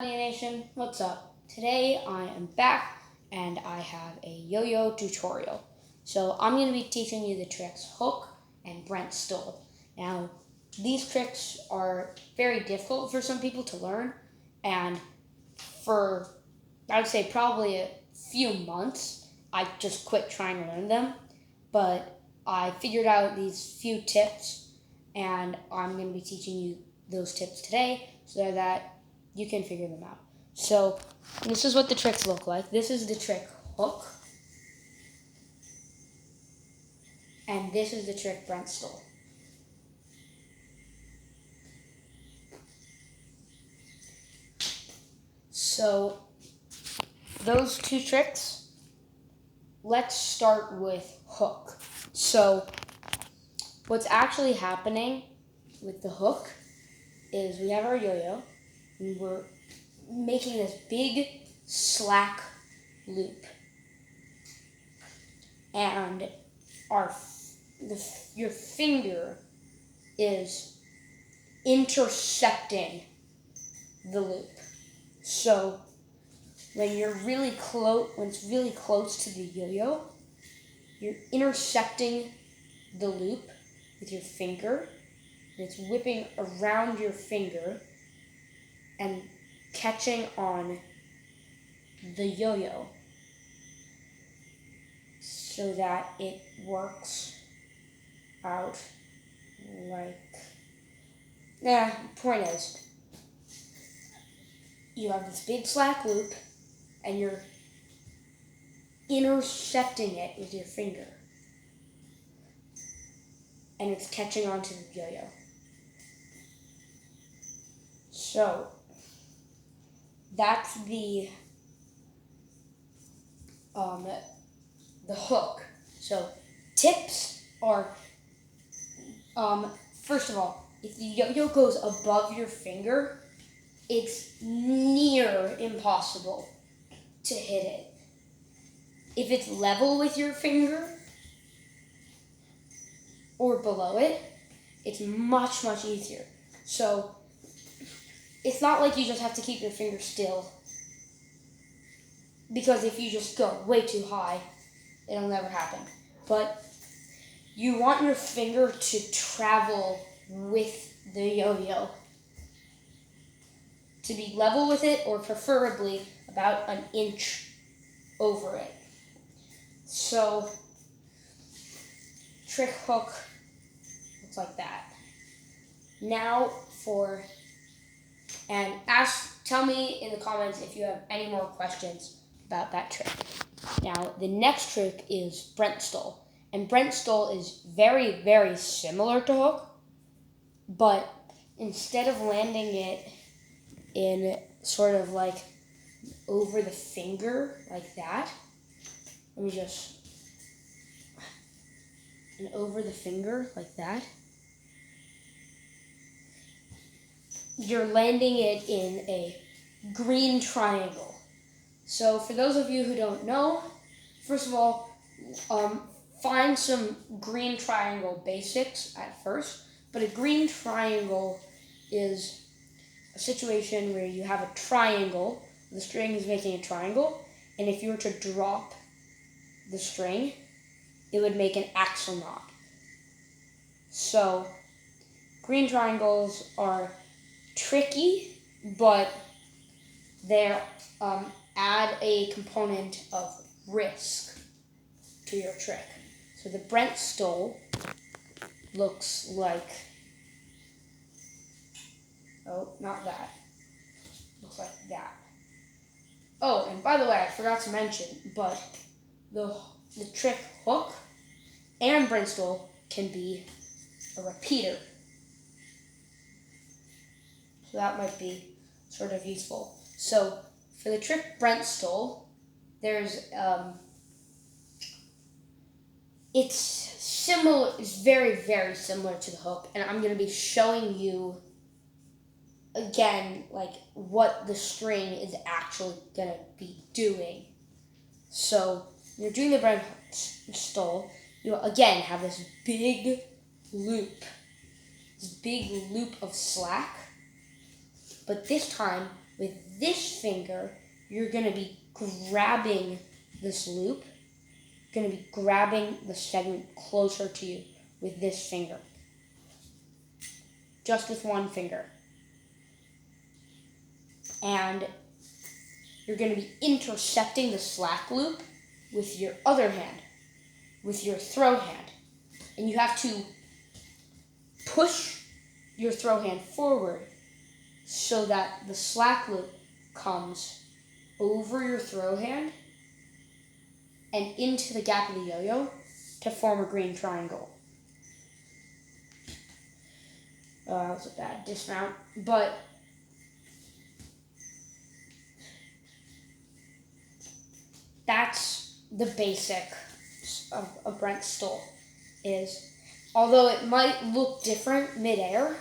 Nation, what's up? Today I am back and I have a yo-yo tutorial. So I'm going to be teaching you the tricks Hook and Brent Stole. Now, these tricks are very difficult for some people to learn, and for, I would say, probably a few months, I just quit trying to learn them. But I figured out these few tips, and I'm going to be teaching you those tips today so that you can figure them out. So this is what the tricks look like. This is the trick Hook. And this is the trick Brent Stole. So those two tricks, let's start with Hook. So what's actually happening with the hook is we have our yo-yo, and we're making this big slack loop, and your finger is intercepting the loop. So when it's really close to the yo-yo, you're intercepting the loop with your finger, and it's whipping around your finger and catching on the yo-yo so that it works out like... point is, you have this big slack loop and you're intercepting it with your finger, and it's catching onto the yo-yo. So that's the hook. So tips are, first of all, if the yo-yo goes above your finger, it's near impossible to hit it. If it's level with your finger or below it, it's much, much easier. So it's not like you just have to keep your finger still, because if you just go way too high, it'll never happen. But you want your finger to travel with the yo-yo, to be level with it, or preferably about an inch over it. So trick hook looks like that. Now tell me in the comments if you have any more questions about that trick. Now, the next trick is Brent Stole. And Brent Stole is very, very similar to Hook, but instead of landing it in sort of like over the finger like that, and over the finger like that, you're landing it in a green triangle. So for those of you who don't know, first of all, find some green triangle basics at first. But a green triangle is a situation where you have a triangle, the string is making a triangle, and if you were to drop the string, it would make an axle knot. So green triangles are tricky, but they add a component of risk to your trick. So the Brent Stole looks like, not that, looks like that. Oh, and by the way, I forgot to mention, but the trick Hook and Brent Stole can be a repeater. So that might be sort of useful. So for the trick Brent Stole, it's very, very similar to the hook, and I'm going to be showing you again like what the string is actually going to be doing. So you're doing the Brent Stole, you again have this big loop of slack, but this time with this finger, you're going to be grabbing this loop, going to be grabbing the segment closer to you with this finger. Just with one finger. And you're going to be intercepting the slack loop with your other hand, with your throw hand. And you have to push your throw hand forward so that the slack loop comes over your throw hand and into the gap of the yo-yo to form a green triangle. That was a bad dismount, but that's the basic of Brent Stole. Is, although it might look different midair,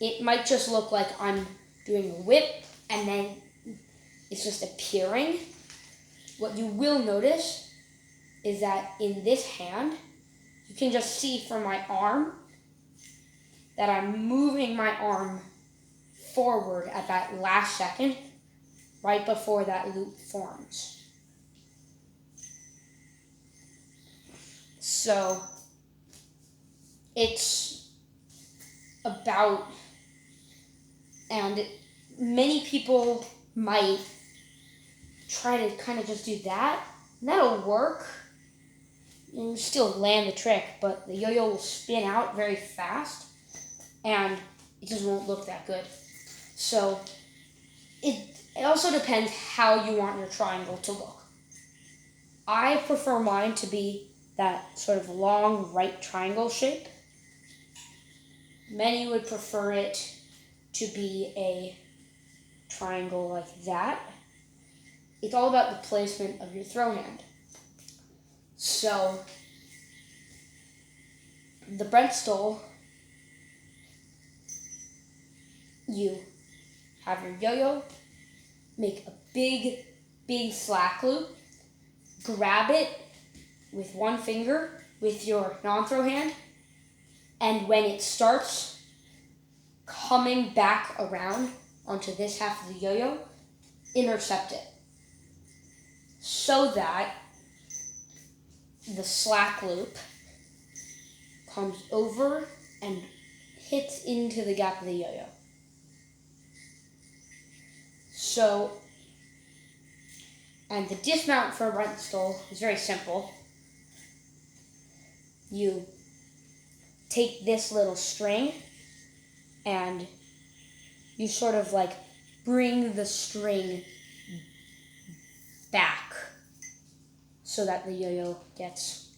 it might just look like I'm doing a whip and then it's just appearing. What you will notice is that in this hand, you can just see from my arm that I'm moving my arm forward at that last second, right before that loop forms. So it's about, and many people might try to kind of just do that, and that'll work. You still land the trick, but the yo-yo will spin out very fast, and it just won't look that good. So it also depends how you want your triangle to look. I prefer mine to be that sort of long right triangle shape. Many would prefer it to be a triangle like that. It's all about the placement of your throw hand. So, the Brent Stole, you have your yo-yo, make a big, big slack loop, grab it with one finger with your non-throw hand, and when it starts coming back around onto this half of the yo-yo, intercept it so that the slack loop comes over and hits into the gap of the yo-yo. So, and the dismount for a Brent Stole is very simple. You take this little string and you sort of like bring the string back so that the yo-yo gets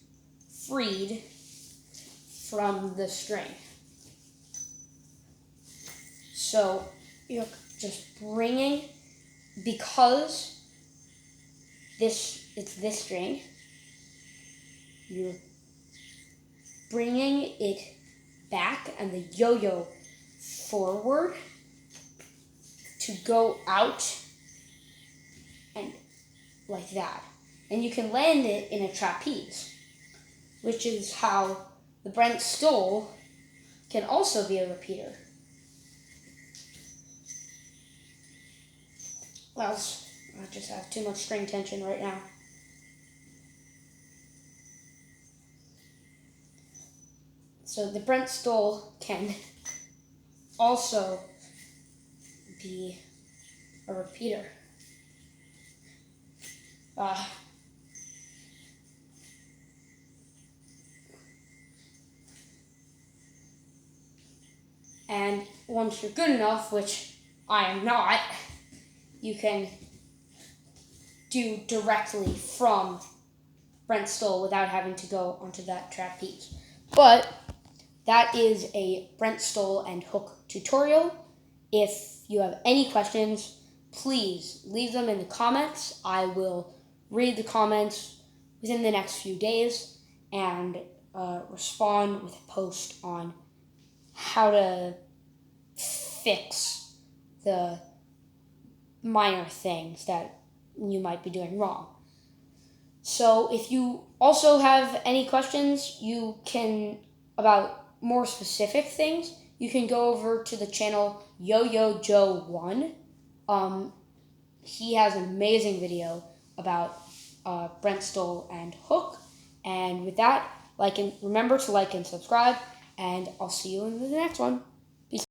freed from the string. So you're just bringing, because it's this string, you're bringing it back and the yo-yo forward to go out and like that. And you can land it in a trapeze, which is how the Brent Stole can also be a repeater. Well, I just have too much string tension right now. So the Brent Stole can also be a repeater. And once you're good enough, which I am not, you can do directly from Brent Stole without having to go onto that trapeze. But that is a Brent Stole and hook tutorial. If you have any questions, please leave them in the comments. I will read the comments within the next few days and respond with a post on how to fix the minor things that you might be doing wrong. So if you also have any questions about more specific things, you can go over to the channel Yo-Yo Joe 1 He has an amazing video about Brent Stole and hook. And with that, remember to like and subscribe, and I'll see you in the next one.